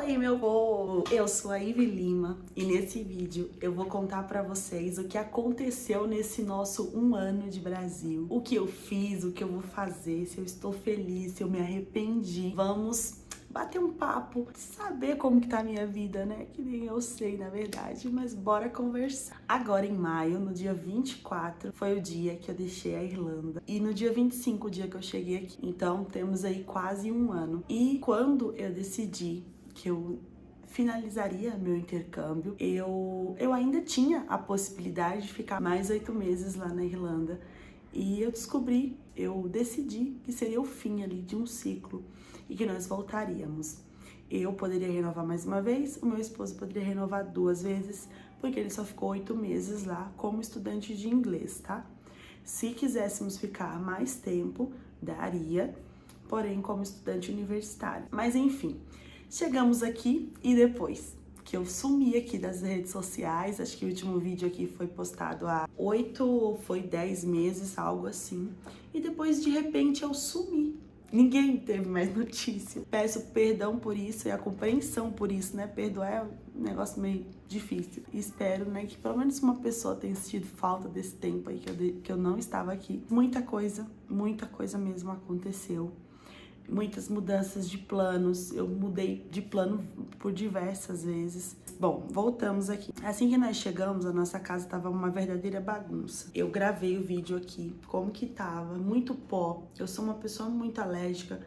aí, meu povo! Eu sou a Ivy Lima e nesse vídeo eu vou contar pra vocês o que aconteceu nesse nosso 1 ano de Brasil. O que eu fiz, o que eu vou fazer, se eu estou feliz, se eu me arrependi. Vamos bater um papo, saber como que tá a minha vida, né? Que nem eu sei, na verdade, mas bora conversar. Agora em maio, no dia 24, foi o dia que eu deixei a Irlanda. E no dia 25, o dia que eu cheguei aqui. Então, temos aí quase 1 ano. E quando eu decidi que eu finalizaria meu intercâmbio, eu ainda tinha a possibilidade de ficar mais 8 meses lá na Irlanda. E eu decidi que seria o fim ali de um ciclo e que nós voltaríamos. Eu poderia renovar mais uma vez, o meu esposo poderia renovar 2 vezes, porque ele só ficou 8 meses lá como estudante de inglês, tá? Se quiséssemos ficar mais tempo, daria, porém como estudante universitário. Mas enfim, chegamos aqui e depois que eu sumi aqui das redes sociais, acho que o último vídeo aqui foi postado há 8 ou foi 10 meses, algo assim. E depois, de repente, eu sumi. Ninguém teve mais notícia. Peço perdão por isso e a compreensão por isso, né? Perdoar é um negócio meio difícil. Espero, né, que pelo menos uma pessoa tenha sentido falta desse tempo aí que eu não estava aqui. Muita coisa mesmo aconteceu. Muitas mudanças de planos, eu mudei de plano por diversas vezes. Bom, voltamos aqui. Assim que nós chegamos, a nossa casa tava uma verdadeira bagunça. Eu gravei o vídeo aqui, como que tava, muito pó. Eu sou uma pessoa muito alérgica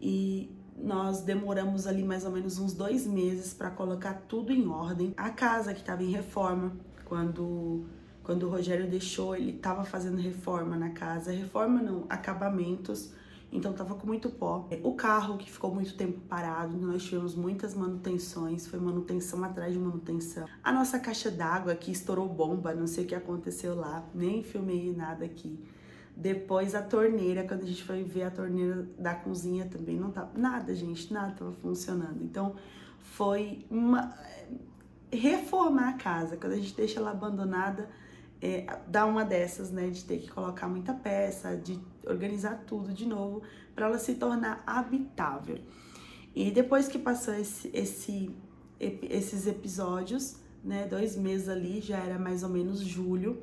e nós demoramos ali mais ou menos uns 2 meses para colocar tudo em ordem. A casa que tava em reforma, quando o Rogério deixou, ele tava fazendo reforma na casa. Reforma não, acabamentos. Então tava com muito pó. O carro que ficou muito tempo parado, nós tivemos muitas manutenções, foi manutenção atrás de manutenção. A nossa caixa d'água que estourou bomba, não sei o que aconteceu lá, nem filmei nada aqui. Depois a torneira, quando a gente foi ver a torneira da cozinha também não tava, nada gente, nada tava funcionando. Então foi reformar a casa, quando a gente deixa ela abandonada, dá uma dessas, né, de ter que colocar muita peça, de organizar tudo de novo para ela se tornar habitável. E depois que passou esses episódios, né, 2 meses ali, já era mais ou menos julho,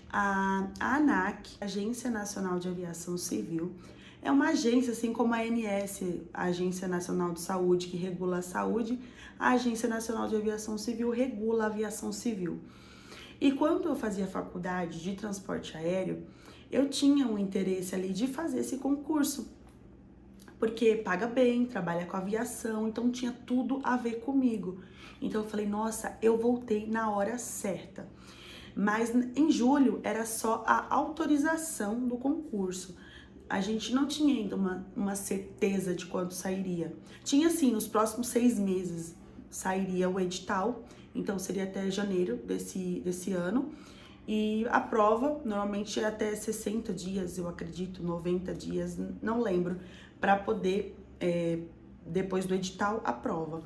a ANAC, Agência Nacional de Aviação Civil, é uma agência, assim como a ANS, a Agência Nacional de Saúde, que regula a saúde, a Agência Nacional de Aviação Civil regula a aviação civil. E quando eu fazia faculdade de transporte aéreo, eu tinha um interesse ali de fazer esse concurso, porque paga bem, trabalha com aviação, então tinha tudo a ver comigo. Então eu falei, nossa, eu voltei na hora certa. Mas em julho era só a autorização do concurso. A gente não tinha ainda uma certeza de quando sairia. Tinha sim, nos próximos 6 meses sairia o edital, então seria até janeiro desse ano. E a prova normalmente é até 60 dias, eu acredito, 90 dias, não lembro, para poder, depois do edital, a prova.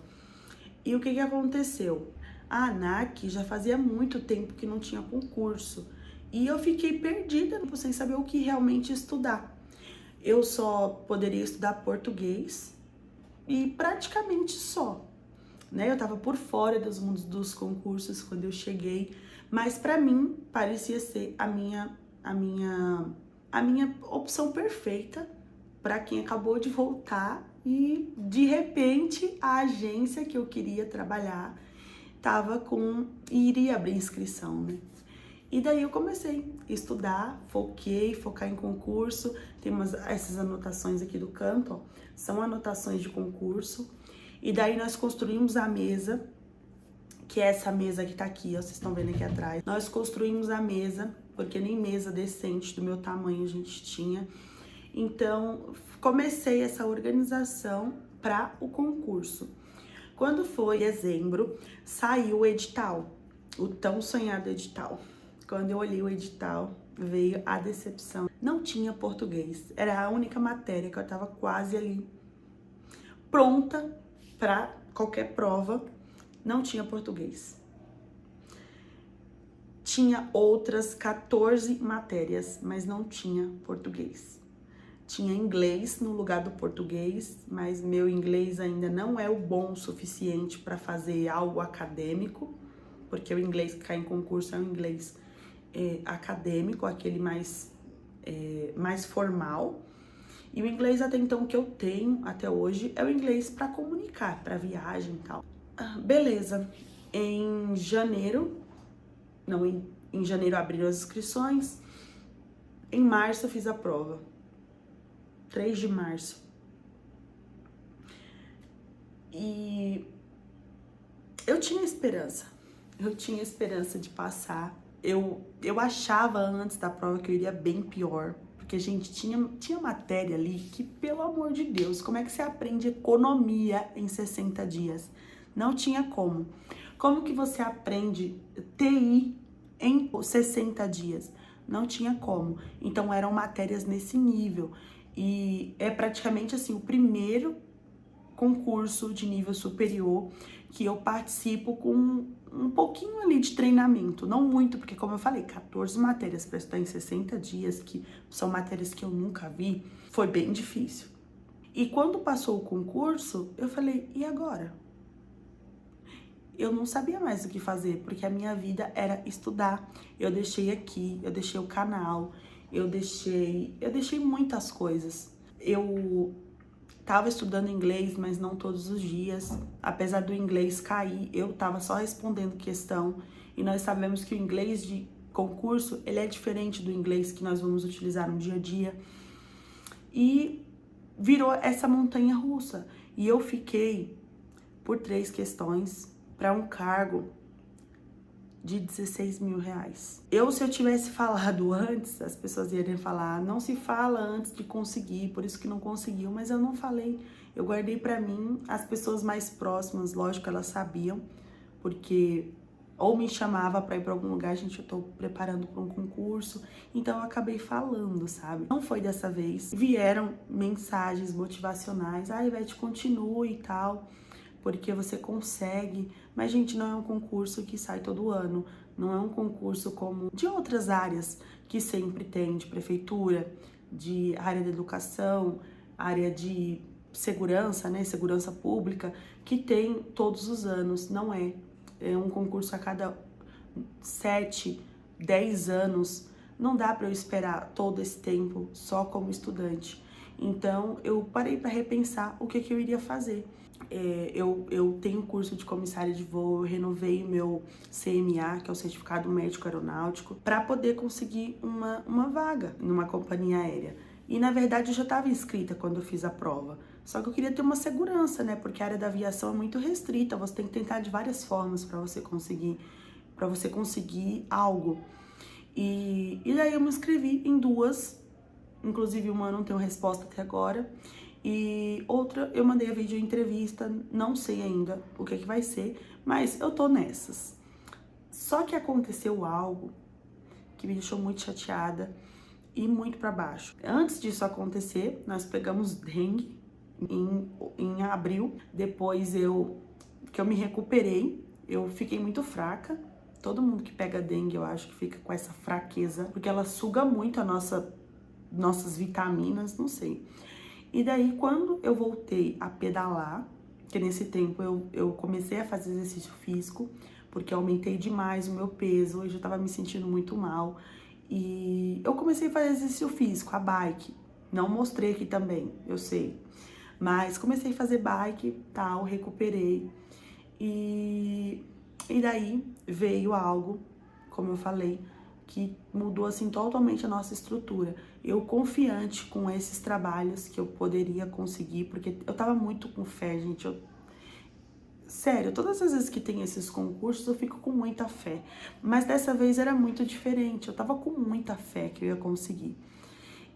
E o que aconteceu? A ANAC já fazia muito tempo que não tinha concurso e eu fiquei perdida, sem saber o que realmente estudar. Eu só poderia estudar português e praticamente só, né? Eu tava por fora dos mundos dos concursos quando eu cheguei, mas para mim parecia ser a minha opção perfeita para quem acabou de voltar e de repente a agência que eu queria trabalhar iria abrir inscrição, né? E daí eu comecei a estudar, focar em concurso. Tem essas anotações aqui do canto, ó, são anotações de concurso. E daí nós construímos a mesa, que é essa mesa que tá aqui, ó, vocês estão vendo aqui atrás. Nós construímos a mesa, porque nem mesa decente do meu tamanho a gente tinha. Então, comecei essa organização para o concurso. Quando foi dezembro, saiu o edital, o tão sonhado edital. Quando eu olhei o edital, veio a decepção. Não tinha português, era a única matéria que eu tava quase ali pronta para qualquer prova, não tinha português. Tinha outras 14 matérias, mas não tinha português. tinha inglês no lugar do português, mas meu inglês ainda não é o bom o suficiente para fazer algo acadêmico, porque o inglês que cai em concurso é um inglês acadêmico, aquele mais formal. E o inglês até então que eu tenho até hoje é o inglês para comunicar, para viagem e tal. Beleza. Em janeiro abriram as inscrições. Em março eu fiz a prova. 3 de março. E eu tinha esperança. Eu tinha esperança de passar. Eu achava antes da prova que eu iria bem pior. Porque, gente, tinha matéria ali que, pelo amor de Deus, como é que você aprende economia em 60 dias? Não tinha como. Como que você aprende TI em 60 dias? Não tinha como. Então, eram matérias nesse nível. E é praticamente, assim, o primeiro concurso de nível superior que eu participo com um pouquinho ali de treinamento, não muito, porque como eu falei, 14 matérias para estudar em 60 dias, que são matérias que eu nunca vi, foi bem difícil. E quando passou o concurso, eu falei, e agora? Eu não sabia mais o que fazer, porque a minha vida era estudar. Eu deixei aqui, eu deixei o canal, eu deixei muitas coisas. Eu tava estudando inglês, mas não todos os dias. Apesar do inglês cair, eu tava só respondendo questão. E nós sabemos que o inglês de concurso, ele é diferente do inglês que nós vamos utilizar no dia a dia. E virou essa montanha russa. E eu fiquei por 3 questões para um cargo de 16 mil reais. Se eu tivesse falado antes, as pessoas iriam falar, não se fala antes de conseguir, por isso que não conseguiu, mas eu não falei. Eu guardei para mim, as pessoas mais próximas, lógico, elas sabiam, porque ou me chamava para ir para algum lugar, gente, eu tô preparando para um concurso, então eu acabei falando, sabe? Não foi dessa vez. Vieram mensagens motivacionais, Ivete, continue e tal, porque você consegue. Mas, gente, não é um concurso que sai todo ano. Não é um concurso como de outras áreas que sempre tem, de prefeitura, de área de educação, área de segurança, né? Segurança pública, que tem todos os anos. Não é. É um concurso a cada 7, 10 anos. Não dá para eu esperar todo esse tempo só como estudante. Então, eu parei para repensar o que eu iria fazer. Eu tenho curso de comissária de voo, eu renovei o meu CMA, que é o Certificado Médico Aeronáutico, para poder conseguir uma vaga numa companhia aérea. E, na verdade, eu já estava inscrita quando eu fiz a prova. Só que eu queria ter uma segurança, né? Porque a área da aviação é muito restrita, você tem que tentar de várias formas para você conseguir algo. E daí eu me inscrevi em 2, inclusive uma eu não tenho resposta até agora. E outra, eu mandei a vídeo entrevista, não sei ainda o que vai ser, mas eu tô nessas. Só que aconteceu algo que me deixou muito chateada e muito pra baixo. Antes disso acontecer, nós pegamos dengue em abril. Depois que eu me recuperei, eu fiquei muito fraca. Todo mundo que pega dengue, eu acho que fica com essa fraqueza, porque ela suga muito nossas vitaminas, não sei. E daí, quando eu voltei a pedalar, que nesse tempo eu comecei a fazer exercício físico, porque eu aumentei demais o meu peso, eu já tava me sentindo muito mal. E eu comecei a fazer exercício físico, a bike. Não mostrei aqui também, eu sei. Mas comecei a fazer bike, tal, recuperei. E daí veio algo, como eu falei, que mudou assim totalmente a nossa estrutura. Eu confiante com esses trabalhos que eu poderia conseguir, porque eu tava muito com fé, gente. Sério, todas as vezes que tem esses concursos eu fico com muita fé. Mas dessa vez era muito diferente, eu tava com muita fé que eu ia conseguir.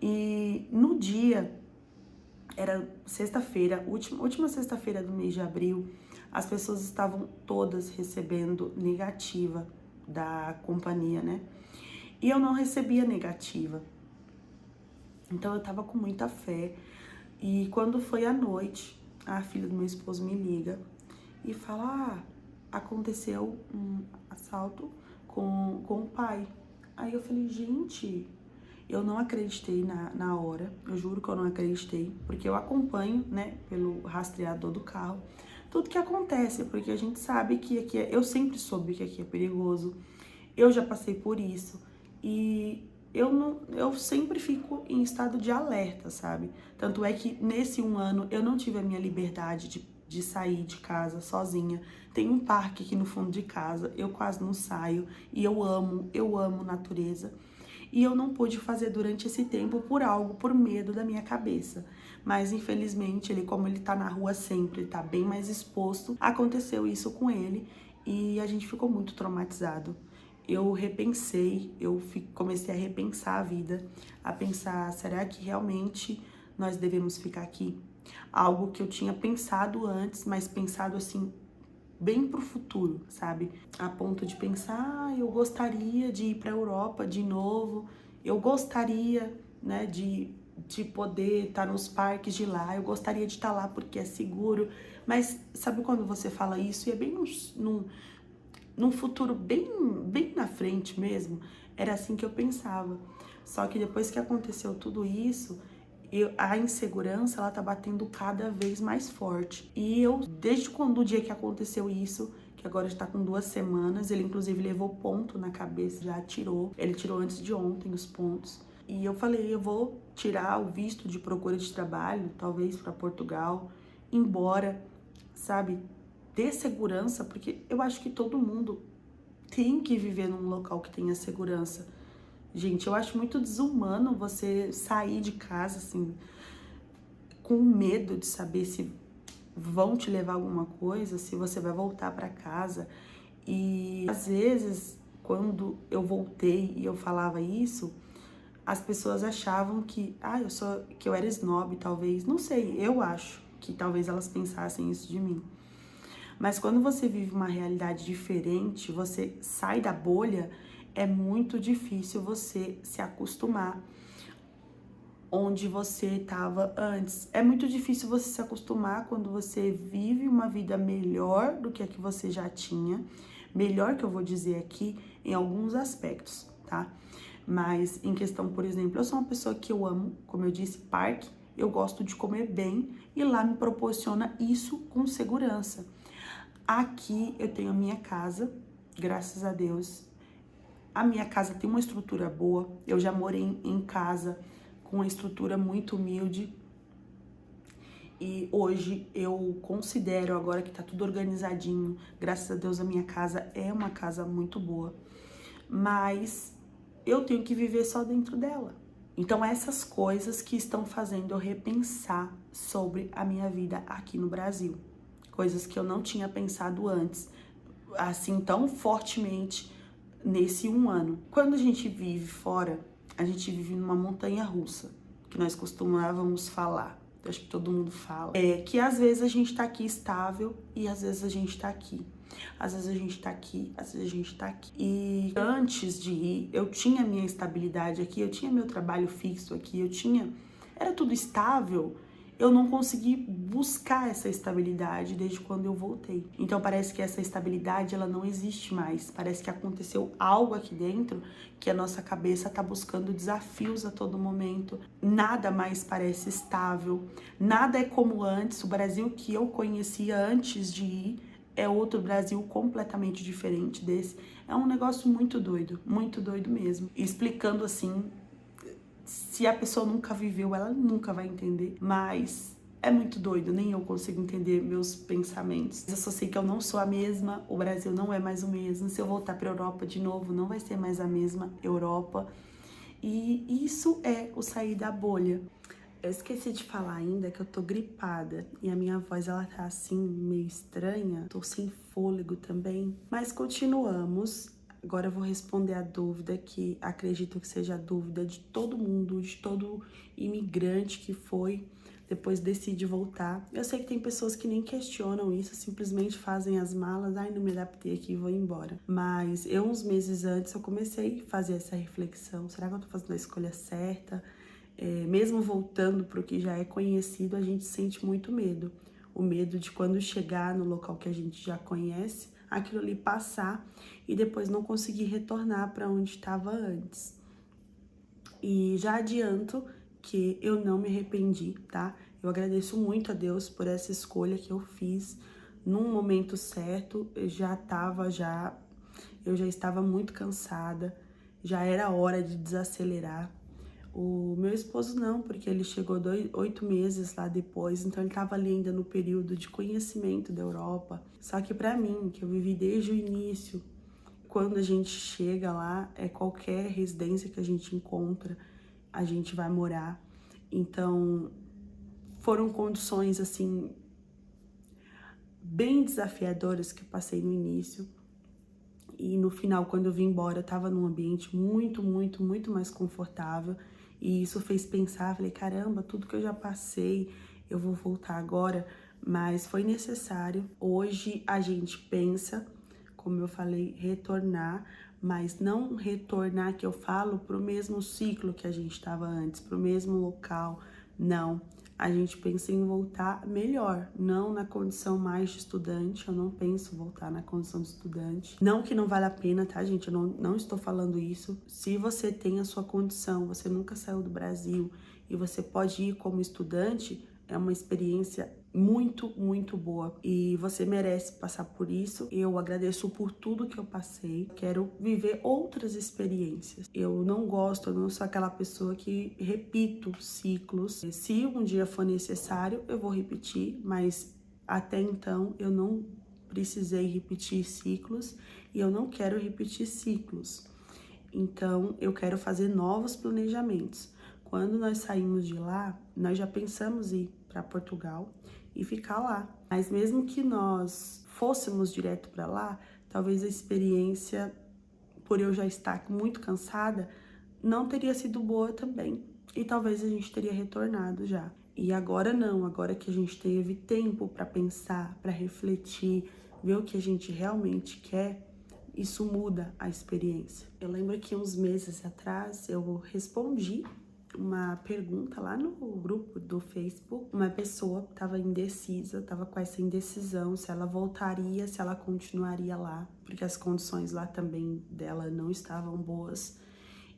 E no dia, era sexta-feira, última sexta-feira do mês de abril, as pessoas estavam todas recebendo negativa da companhia, né? E eu não recebia negativa. Então eu tava com muita fé. E quando foi à noite, a filha do meu esposo me liga e fala: aconteceu um assalto com o pai. Aí eu falei, gente, Eu não acreditei na hora, eu juro que eu não acreditei, porque eu acompanho, né, pelo rastreador do carro, tudo que acontece, porque a gente sabe que aqui eu sempre soube que aqui é perigoso, eu já passei por isso, e eu sempre fico em estado de alerta, sabe? Tanto é que nesse 1 ano eu não tive a minha liberdade de sair de casa sozinha. Tem um parque aqui no fundo de casa, eu quase não saio, e eu amo natureza. E eu não pude fazer durante esse tempo por medo da minha cabeça. Mas infelizmente, como ele tá na rua sempre, ele tá bem mais exposto, aconteceu isso com ele e a gente ficou muito traumatizado. Eu repensei, comecei a repensar a vida, a pensar, será que realmente nós devemos ficar aqui? Algo que eu tinha pensado antes, mas pensado assim, bem pro futuro, sabe? A ponto de pensar, eu gostaria de ir pra Europa de novo, eu gostaria, né, de poder estar nos parques de lá, eu gostaria de estar lá porque é seguro, mas sabe quando você fala isso e é bem num futuro bem na frente mesmo? Era assim que eu pensava. Só que depois que aconteceu tudo isso, a insegurança, ela tá batendo cada vez mais forte. E eu, desde quando o dia que aconteceu isso, que agora está com 2 semanas, ele inclusive levou ponto na cabeça, já tirou. Ele tirou antes de ontem os pontos. E eu falei, eu vou tirar o visto de procura de trabalho, talvez para Portugal, embora, sabe, ter segurança, porque eu acho que todo mundo tem que viver num local que tenha segurança. Gente, eu acho muito desumano você sair de casa, assim, com medo de saber se vão te levar alguma coisa, se você vai voltar para casa. E às vezes, quando eu voltei e eu falava isso, as pessoas achavam que, que eu era snob, talvez. Não sei, eu acho que talvez elas pensassem isso de mim. Mas quando você vive uma realidade diferente, você sai da bolha, é muito difícil você se acostumar onde você estava antes. É muito difícil você se acostumar quando você vive uma vida melhor do que a que você já tinha. Melhor que eu vou dizer aqui em alguns aspectos, tá? Mas em questão, por exemplo, eu sou uma pessoa que eu amo, como eu disse, parque, eu gosto de comer bem e lá me proporciona isso com segurança. Aqui eu tenho a minha casa, graças a Deus. A minha casa tem uma estrutura boa. Eu já morei em casa com uma estrutura muito humilde. E hoje eu considero, agora que tá tudo organizadinho, graças a Deus a minha casa é uma casa muito boa. Mas eu tenho que viver só dentro dela. Então essas coisas que estão fazendo eu repensar sobre a minha vida aqui no Brasil. Coisas que eu não tinha pensado antes, assim tão fortemente nesse 1 ano. Quando a gente vive fora, a gente vive numa montanha russa, que nós costumávamos falar, acho que todo mundo fala, que às vezes a gente tá aqui estável e às vezes a gente tá aqui. Às vezes a gente tá aqui, às vezes a gente tá aqui. E antes de ir, eu tinha minha estabilidade aqui, eu tinha meu trabalho fixo aqui, era tudo estável. Eu não consegui buscar essa estabilidade desde quando eu voltei. Então parece que essa estabilidade, ela não existe mais. Parece que aconteceu algo aqui dentro que a nossa cabeça tá buscando desafios a todo momento. Nada mais parece estável. Nada é como antes. O Brasil que eu conhecia antes de ir é outro Brasil completamente diferente desse. É um negócio muito doido mesmo. E explicando assim, se a pessoa nunca viveu, ela nunca vai entender, mas é muito doido, nem eu consigo entender meus pensamentos. Eu só sei que eu não sou a mesma, o Brasil não é mais o mesmo. Se eu voltar para a Europa de novo, não vai ser mais a mesma Europa. E isso é o sair da bolha. Eu esqueci de falar ainda que eu tô gripada e a minha voz, ela tá assim, meio estranha. Tô sem fôlego também, mas continuamos. Agora eu vou responder a dúvida que acredito que seja a dúvida de todo mundo, de todo imigrante que foi, depois decide voltar. Eu sei que tem pessoas que nem questionam isso, simplesmente fazem as malas, não me adaptei aqui e vou embora. Mas eu, uns meses antes, eu comecei a fazer essa reflexão. Será que eu tô fazendo a escolha certa? Mesmo voltando para o que já é conhecido, a gente sente muito medo. O medo de quando chegar no local que a gente já conhece, aquilo ali passar e depois não conseguir retornar para onde estava antes. E já adianto que eu não me arrependi, tá? Eu agradeço muito a Deus por essa escolha que eu fiz num momento certo. Eu já estava muito cansada, já era hora de desacelerar. O meu esposo não, porque ele chegou 8 meses lá depois, então ele estava ali ainda no período de conhecimento da Europa. Só que para mim, que eu vivi desde o início, quando a gente chega lá, qualquer residência que a gente encontra, a gente vai morar. Então, foram condições, assim, bem desafiadoras que eu passei no início. E no final, quando eu vim embora, eu tava num ambiente muito, muito, muito mais confortável. E isso fez pensar, falei, caramba, tudo que eu já passei, eu vou voltar agora. Mas foi necessário. Hoje a gente pensa, como eu falei, retornar, mas não retornar que eu falo pro mesmo ciclo que a gente estava antes, pro mesmo local, não. A gente pensa em voltar melhor, não na condição mais de estudante. Eu não penso voltar na condição de estudante. Não que não vale a pena, tá, gente? Eu não estou falando isso. Se você tem a sua condição, você nunca saiu do Brasil e você pode ir como estudante, é uma experiência muito, muito boa. E você merece passar por isso. Eu agradeço por tudo que eu passei. Quero viver outras experiências. Eu não sou aquela pessoa que repito ciclos. Se um dia for necessário, eu vou repetir, mas até então eu não precisei repetir ciclos e eu não quero repetir ciclos. Então, eu quero fazer novos planejamentos. Quando nós saímos de lá, nós já pensamos em ir para Portugal e ficar lá. Mas mesmo que nós fôssemos direto para lá, talvez a experiência, por eu já estar muito cansada, não teria sido boa também. E talvez a gente teria retornado já. E agora não, agora que a gente teve tempo para pensar, para refletir, ver o que a gente realmente quer, isso muda a experiência. Eu lembro que uns meses atrás eu respondi uma pergunta lá no grupo do Facebook. Uma pessoa estava indecisa, estava com essa indecisão se ela voltaria, se ela continuaria lá, porque as condições lá também dela não estavam boas,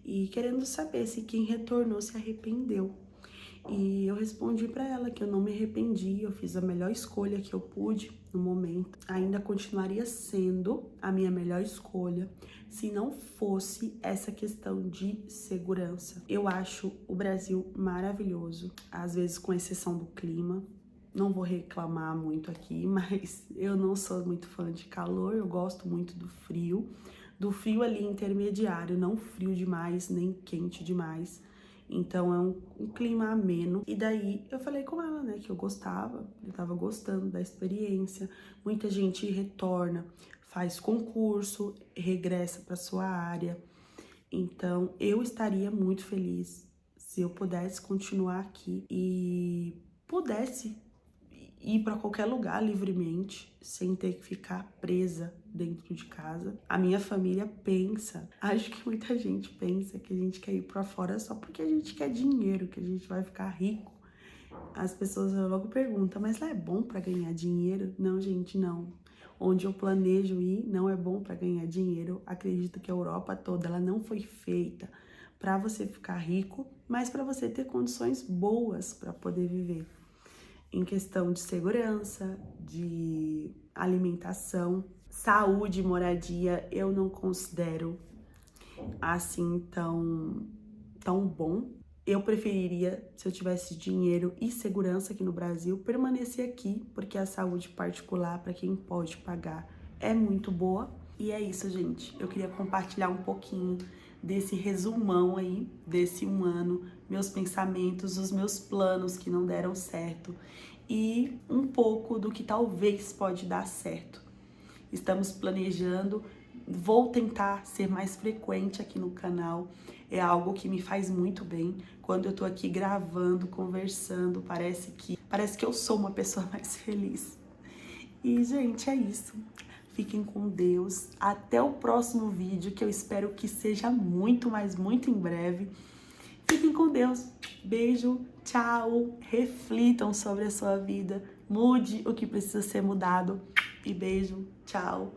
e querendo saber se quem retornou se arrependeu. E eu respondi para ela que eu não me arrependi, eu fiz a melhor escolha que eu pude no momento. Ainda continuaria sendo a minha melhor escolha se não fosse essa questão de segurança. Eu acho o Brasil maravilhoso, às vezes com exceção do clima. Não vou reclamar muito aqui, mas eu não sou muito fã de calor, eu gosto muito do frio. Do frio ali intermediário, não frio demais, nem quente demais. Então é um clima ameno. E daí eu falei com ela, né, que eu tava gostando da experiência. Muita gente retorna, faz concurso, regressa para sua área. Então eu estaria muito feliz se eu pudesse continuar aqui e pudesse ir para qualquer lugar livremente, sem ter que ficar presa dentro de casa. A minha família pensa, acho que muita gente pensa que a gente quer ir para fora só porque a gente quer dinheiro, que a gente vai ficar rico. As pessoas logo perguntam, mas lá é bom para ganhar dinheiro? Não, gente, não. Onde eu planejo ir não é bom para ganhar dinheiro. Acredito que a Europa toda ela não foi feita para você ficar rico, mas para você ter condições boas para poder viver. Em questão de segurança, de alimentação, saúde, moradia, eu não considero assim tão bom. Eu preferiria, se eu tivesse dinheiro e segurança aqui no Brasil, permanecer aqui, porque a saúde particular, para quem pode pagar, é muito boa. E é isso, gente. Eu queria compartilhar um pouquinho desse resumão aí, desse um ano, meus pensamentos, os meus planos que não deram certo e um pouco do que talvez pode dar certo. Estamos planejando, vou tentar ser mais frequente aqui no canal, é algo que me faz muito bem. Quando eu tô aqui gravando, conversando, parece que eu sou uma pessoa mais feliz. E, gente, é isso. Fiquem com Deus. Até o próximo vídeo, que eu espero que seja muito, mas muito em breve. Fiquem com Deus. Beijo, tchau. Reflitam sobre a sua vida. Mude o que precisa ser mudado. E beijo, tchau.